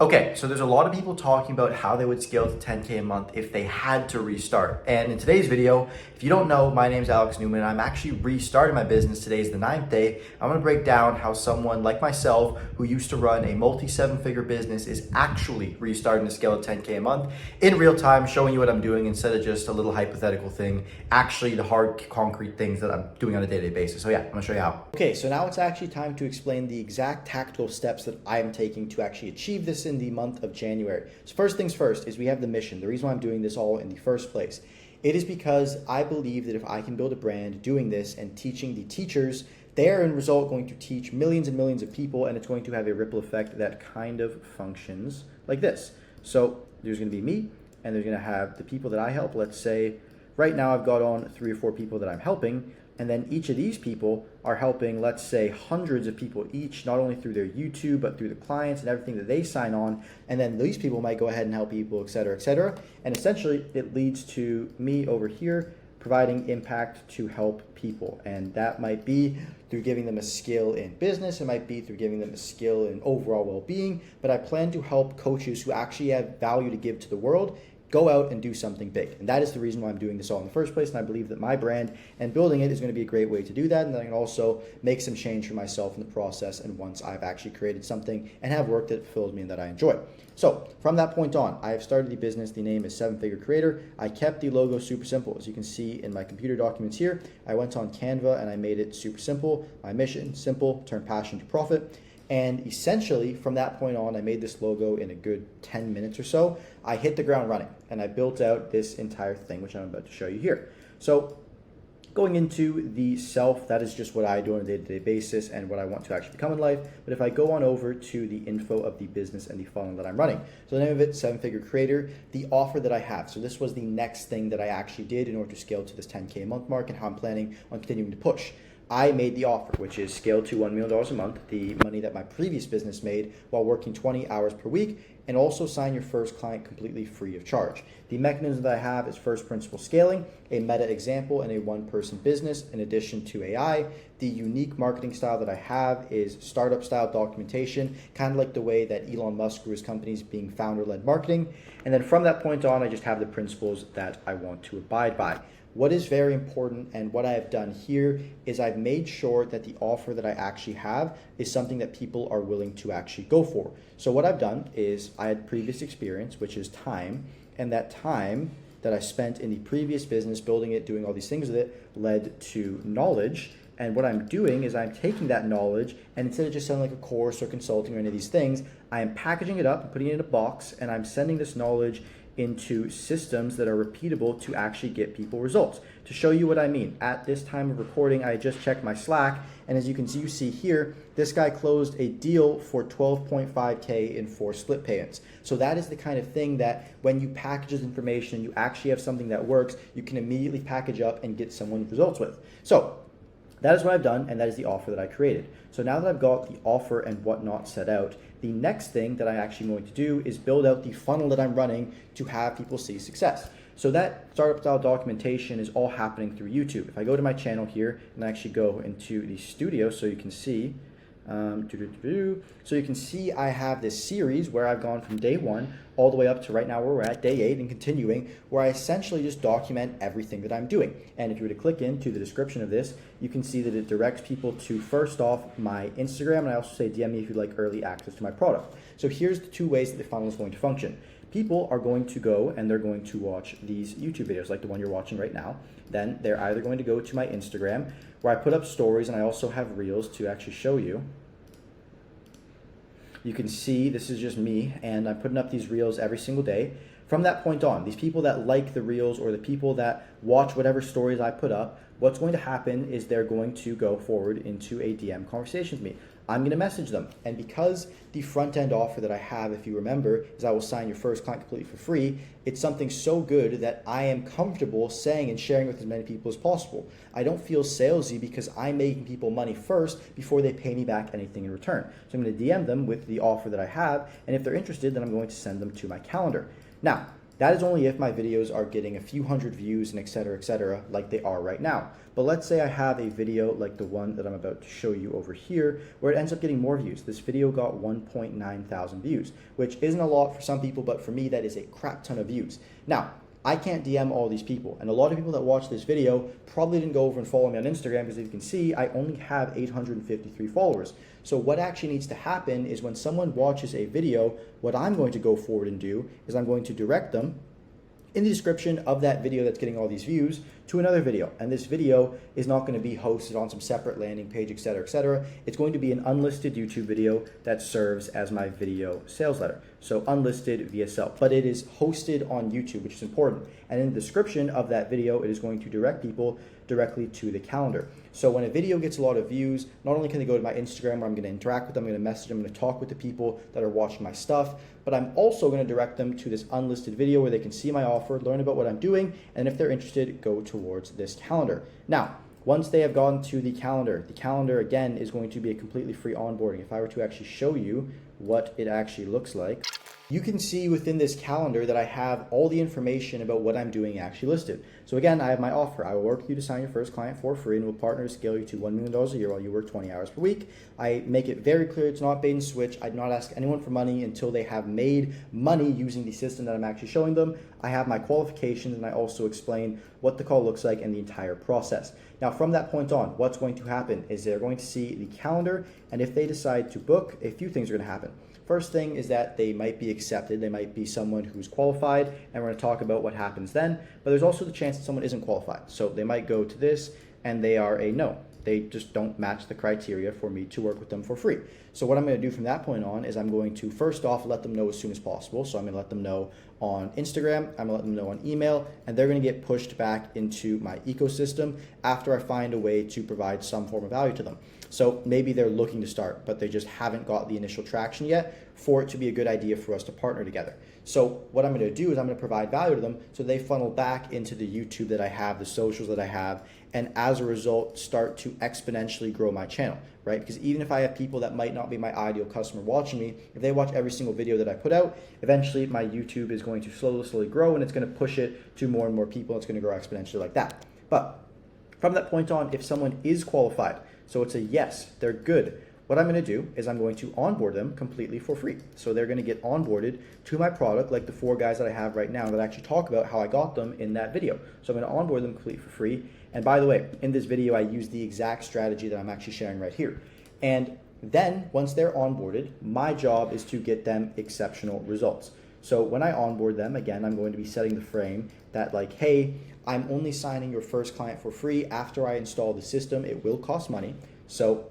Okay, so there's a lot of people talking about how they would scale to 10K a month if they had to restart. And in today's video, if you don't know, my name is Alex Newman, and I'm actually restarting my business. Today is the 9th day. I'm gonna break down how someone like myself, who used to run a multi-7-figure business, is actually restarting to scale to 10K a month in real time, showing you what I'm doing instead of just a little hypothetical thing, actually the hard, concrete things that I'm doing on a day-to-day basis. So yeah, I'm gonna show you how. Okay, so now it's actually time to explain the exact tactical steps that I'm taking to actually achieve this in the month of January. So first things first is we have the mission. The reason why I'm doing this all in the first place. It is because I believe that if I can build a brand doing this and teaching the teachers, they are in result going to teach millions and millions of people, and it's going to have a ripple effect that kind of functions like this. So there's going to be me, and there's going to have the people that I help. Let's say right now I've got on 3 or 4 people that I'm helping, and then each of these people are helping, let's say, hundreds of people each, not only through their YouTube, but through the clients and everything that they sign on. And then these people might go ahead and help people, et cetera, et cetera. And essentially, it leads to me over here providing impact to help people. And that might be through giving them a skill in business. It might be through giving them a skill in overall well-being. But I plan to help coaches who actually have value to give to the world go out and do something big. And that is the reason why I'm doing this all in the first place. And I believe that my brand and building it is going to be a great way to do that. And I can also make some change for myself in the process. And once I've actually created something and have work that fulfills me and that I enjoy. So from that point on, I have started the business. The name is 7-Figure Creator. I kept the logo super simple. As you can see in my computer documents here, I went on Canva and I made it super simple. My mission, simple, turn passion to profit. And essentially, from that point on, I made this logo in a good 10 minutes or so. I hit the ground running, and I built out this entire thing, which I'm about to show you here. So going into the self, that is just what I do on a day-to-day basis and what I want to actually become in life. But if I go on over to the info of the business and the funnel that I'm running. So the name of it, 7-Figure Creator, the offer that I have. So this was the next thing that I actually did in order to scale to this 10K a month mark and how I'm planning on continuing to push. I made the offer, which is scale to $1 million a month, the money that my previous business made while working 20 hours per week, and also sign your first client completely free of charge. The mechanism that I have is first principle scaling, a meta example, and a one-person business in addition to AI. The unique marketing style that I have is startup style documentation, kind of like the way that Elon Musk grew his companies being founder-led marketing. And then from that point on, I just have the principles that I want to abide by. What is very important and what I have done here is I've made sure that the offer that I actually have is something that people are willing to actually go for. So what I've done is I had previous experience, which is time, and that time that I spent in the previous business, building it, doing all these things with it, led to knowledge. And what I'm doing is I'm taking that knowledge, and instead of just selling like a course or consulting or any of these things, I am packaging it up and putting it in a box, and I'm sending this knowledge into systems that are repeatable to actually get people results. To show you what I mean, at this time of recording, I just checked my Slack, and as you can see here, this guy closed a deal for 12.5K in 4 split payments. So that is the kind of thing that when you package this information, you actually have something that works, you can immediately package up and get someone results with. So that is what I've done, and that is the offer that I created. So now that I've got the offer and whatnot set out, the next thing that I'm actually going to do is build out the funnel that I'm running to have people see success. So that startup style documentation is all happening through YouTube. If I go to my channel here and actually go into the studio so you can see, so you can see I have this series where I've gone from day 1 all the way up to right now where we're at day 8 and continuing, where I essentially just document everything that I'm doing. And if you were to click into the description of this, you can see that it directs people to, first off, my Instagram, and I also say DM me if you'd like early access to my product. So here's the 2 ways that the funnel is going to function. People are going to go and they're going to watch these YouTube videos like the one you're watching right now. Then they're either going to go to my Instagram where I put up stories, and I also have reels to actually show you. You can see this is just me, and I'm putting up these reels every single day. From that point on, these people that like the reels or the people that watch whatever stories I put up, what's going to happen is they're going to go forward into a DM conversation with me. I'm going to message them. And because the front end offer that I have, if you remember, is I will sign your first client completely for free, it's something so good that I am comfortable saying and sharing with as many people as possible. I don't feel salesy because I'm making people money first before they pay me back anything in return. So I'm going to DM them with the offer that I have, and if they're interested, then I'm going to send them to my calendar. Now, That is only if my videos are getting a few hundred views and et cetera, like they are right now. But let's say I have a video like the one that I'm about to show you over here, where it ends up getting more views. This video got 1.9 thousand views, which isn't a lot for some people, but for me, that is a crap ton of views. Now, I can't DM all these people, and a lot of people that watch this video probably didn't go over and follow me on Instagram, because as you can see, I only have 853 followers. So what actually needs to happen is when someone watches a video, what I'm going to go forward and do is I'm going to direct them in the description of that video that's getting all these views to another video. And this video is not going to be hosted on some separate landing page, et cetera. It's going to be an unlisted YouTube video that serves as my video sales letter. So unlisted VSL, but it is hosted on YouTube, which is important. And in the description of that video, it is going to direct people directly to the calendar. So when a video gets a lot of views, not only can they go to my Instagram where I'm going to interact with them, I'm going to message them, I'm going to talk with the people that are watching my stuff, but I'm also going to direct them to this unlisted video where they can see my offer, learn about what I'm doing, and if they're interested, go towards this calendar. Now, once they have gone to the calendar again is going to be a completely free onboarding. If I were to actually show you what it actually looks like, you can see within this calendar that I have all the information about what I'm doing actually listed. So again, I have my offer. I will work with you to sign your first client for free, and we'll partner to scale you to $1 million a year while you work 20 hours per week. I make it very clear it's not bait and switch. I do not ask anyone for money until they have made money using the system that I'm actually showing them. I have my qualifications, and I also explain what the call looks like and the entire process. Now, from that point on, what's going to happen is they're going to see the calendar, and if they decide to book, a few things are going to happen. First thing is that they might be accepted. They might be someone who's qualified, and we're going to talk about what happens then. But there's also the chance that someone isn't qualified. So they might go to this and they are a no. They just don't match the criteria for me to work with them for free. So what I'm going to do from that point on is I'm going to first off let them know as soon as possible. So I'm going to let them know on Instagram, I'm going to let them know on email, and they're going to get pushed back into my ecosystem after I find a way to provide some form of value to them. So maybe they're looking to start, but they just haven't got the initial traction yet for it to be a good idea for us to partner together. So what I'm going to do is I'm going to provide value to them so they funnel back into the YouTube that I have, the socials that I have, and as a result start to exponentially grow my channel, right? Because even if I have people that might not be my ideal customer watching me, if they watch every single video that I put out, eventually my YouTube is going to slowly grow, and it's going to push it to more and more people. It's going to grow exponentially like that. But from that point on, if someone is qualified, so it's a yes, they're good, what I'm going to do is I'm going to onboard them completely for free. So they're going to get onboarded to my product, like the 4 guys that I have right now that actually talk about how I got them in that video. So I'm going to onboard them completely for free. And by the way, in this video, I use the exact strategy that I'm actually sharing right here. And then once they're onboarded, my job is to get them exceptional results. So when I onboard them, again, I'm going to be setting the frame that like, hey, I'm only signing your first client for free after I install the system. It will cost money. So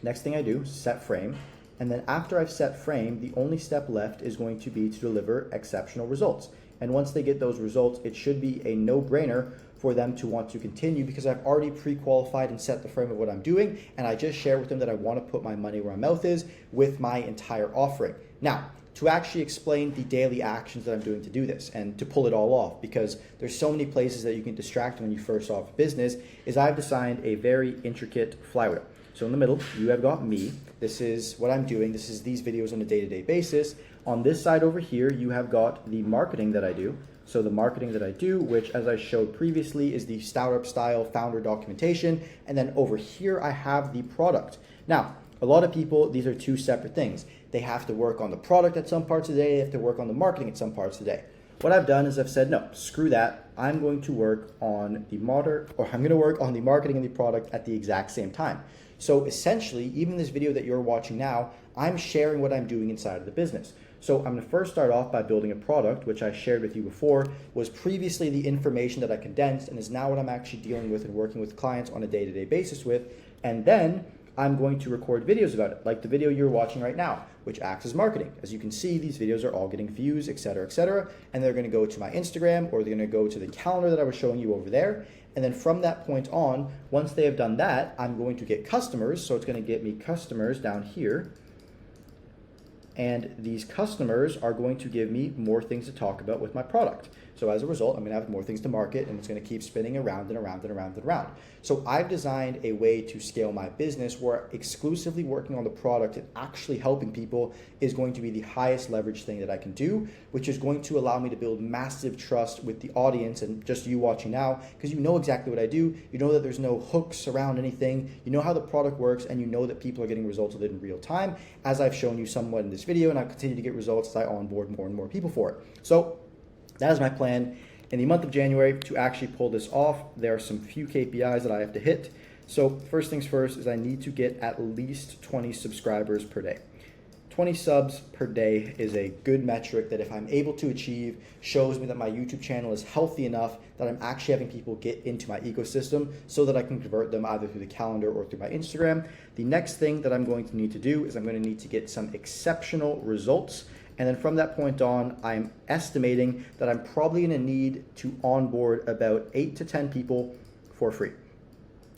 next thing I do, set frame. And then after I've set frame, the only step left is going to be to deliver exceptional results. And once they get those results, it should be a no-brainer for them to want to continue because I've already pre-qualified and set the frame of what I'm doing. And I just share with them that I want to put my money where my mouth is with my entire offering. Now, to actually explain the daily actions that I'm doing to do this and to pull it all off, because there's so many places that you can distract when you first off business, is I've designed a very intricate flywheel. So in the middle, you have got me. This is what I'm doing. This is these videos on a day-to-day basis. On this side over here, you have got the marketing that I do. So the marketing that I do, which as I showed previously is the startup style founder documentation. And then over here, I have the product. Now, a lot of people, these are 2 separate things. They have to work on the product at some parts of the day. They have to work on the marketing at some parts of the day. What I've done is I've said, no, screw that. I'm going to work on the marketing and the product at the exact same time. So essentially, even this video that you're watching now, I'm sharing what I'm doing inside of the business. So I'm going to first start off by building a product, which I shared with you before, was previously the information that I condensed and is now what I'm actually dealing with and working with clients on a day-to-day basis with. And then I'm going to record videos about it, like the video you're watching right now, which acts as marketing. As you can see, these videos are all getting views, et cetera, and they're going to go to my Instagram, or they're going to go to the calendar that I was showing you over there. And then from that point on, once they have done that, I'm going to get customers. So it's going to get me customers down here. And these customers are going to give me more things to talk about with my product. So as a result, I'm gonna have more things to market, and it's gonna keep spinning around and around and around and around. So I've designed a way to scale my business where exclusively working on the product and actually helping people is going to be the highest leverage thing that I can do, which is going to allow me to build massive trust with the audience and just you watching now, because you know exactly what I do. You know that there's no hooks around anything. You know how the product works, and you know that people are getting results with it in real time, as I've shown you somewhat in this video, and I'll continue to get results as I onboard more and more people for it. So that is my plan in the month of January to actually pull this off. There are some few KPIs that I have to hit. So first things first is I need to get at least 20 subscribers per day. 20 subs per day is a good metric that if I'm able to achieve, shows me that my YouTube channel is healthy enough that I'm actually having people get into my ecosystem so that I can convert them either through the calendar or through my Instagram. The next thing that I'm going to need to do is I'm going to need to get some exceptional results. And then from that point on, I'm estimating that I'm probably gonna need to onboard about 8 to 10 people for free.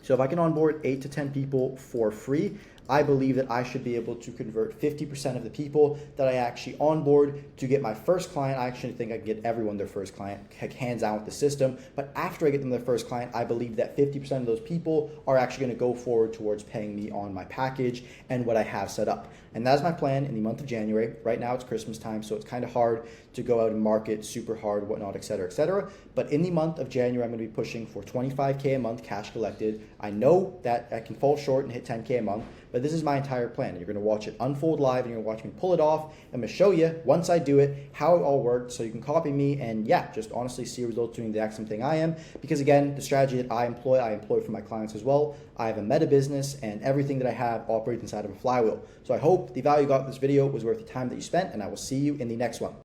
So if I can onboard 8 to 10 people for free, I believe that I should be able to convert 50% of the people that I actually onboard to get my first client. I actually think I can get everyone their first client, hands down with the system. But after I get them their first client, I believe that 50% of those people are actually going to go forward towards paying me on my package and what I have set up. And that's my plan in the month of January. Right now it's Christmas time, so it's kind of hard to go out and market super hard, whatnot, et cetera, et cetera. But in the month of January, I'm going to be pushing for 25K a month cash collected. I know that I can fall short and hit 10K a month, but this is my entire plan. You're gonna watch it unfold live, and you're gonna watch me pull it off. I'm gonna show you, once I do it, how it all worked, so you can copy me and yeah, just honestly see results doing the exact same thing I am. Because again, the strategy that I employ for my clients as well. I have a meta business, and everything that I have operates inside of a flywheel. So I hope the value you got in this video was worth the time that you spent, and I will see you in the next one.